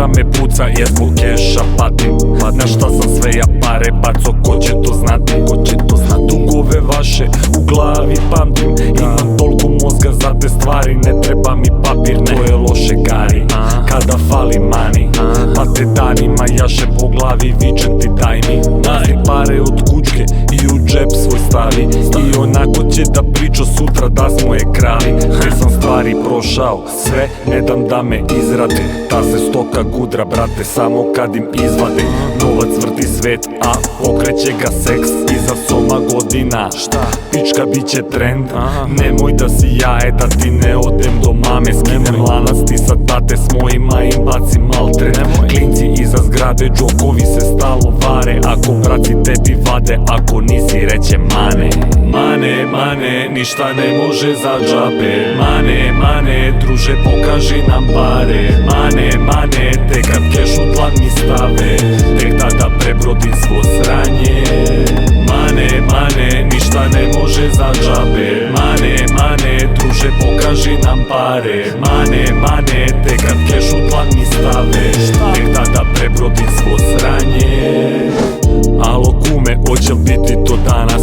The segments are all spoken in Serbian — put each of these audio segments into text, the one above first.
Kamera me puca jer zbog keša patim. Na šta sam sve ja pare baco, ko će to znati? Dugove vaše u glavi pamtim. Imam toliko mozga za te stvari, ne treba mi papir, to je loše gari. Kada fali mani, pa te danima jašem po glavi, vičem ti daj mi. Nazim pare od kućke i u džep svoj stavi. I onako će da priča sutra da smo je krali. Sve sam stvari prošao, sve ne dam da me izrade. Ta se stoka gudra, brate, samo kad im izvade. Novac vrti svet, a pokreće ga seks. Iza soma godina, pička bit će trend. Nemoj da si jaje, da ti ne odem do mame. Skinem lanac ti sa tate s mojima im bacim maltret. Klinci iza zgrade, džokovi se stalo vare. Ako braci tebi vade, ako nisi reće mane. Mane, mane, ništa ne može za džabe. Mane, mane, druže pokaži nam pare. Mane, mane, tek kad keš u tlan mi stave, tek tada prebrodim svo sranje. Mane, mane, ništa ne može za džabe. Mane, mane, druže pokaži nam pare. Mane, mane, tek kad keš u tlan mi stave, tek tada prebrodim svo sranje. Alo kume, hoće li biti to danas?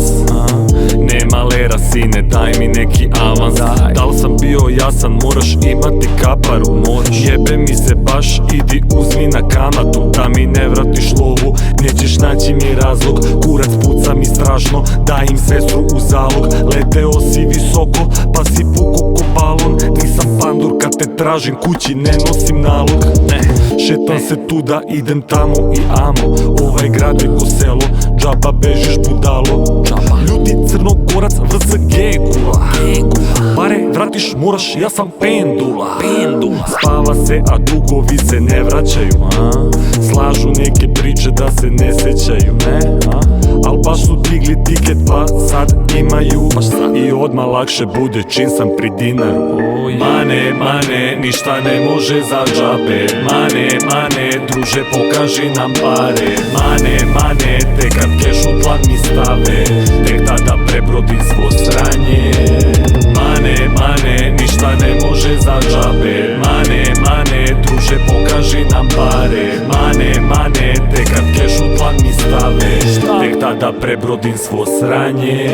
Nema lera sine, daj mi neki avans. Da li sam bio jasan, moraš imati kaparu. Jebe mi se baš, idi uzmi na kamatu. Da mi ne vratiš lovu, nećeš naći mi razlog. Kurac puca mi strašno, daj im sestru u zalog. Leteo si visoko, pa si puko ko balon. Nisam pandur kad te tražim kući, ne nosim nalog. Šetam se tu da idem tamo i amo. Ovaj grad je ko selo, džaba bežiš budalo. Ljudi Crnogorac VSG gula. Pare vratiš moraš, ja sam pendula. Spava se a dugovi se ne vraćaju. Slažu neke priče da se ne sećaju. Al baš su digli tiket pa sad imaju. I odmah lakše bude čim sam pri dinaru. Mane, mane, ništa ne može za džabe. Mane, mane, druže pokaži nam pare. Mane, mane, tek kad keš u tlan mi stave, tek tada prebrodim svo sranje. Mane, mane, ništa ne može za džabe. Mane, mane, druže pokaži nam pare. Mane, mane, tek kad keš u tlan mi stave, tek tada prebrodim svo sranje.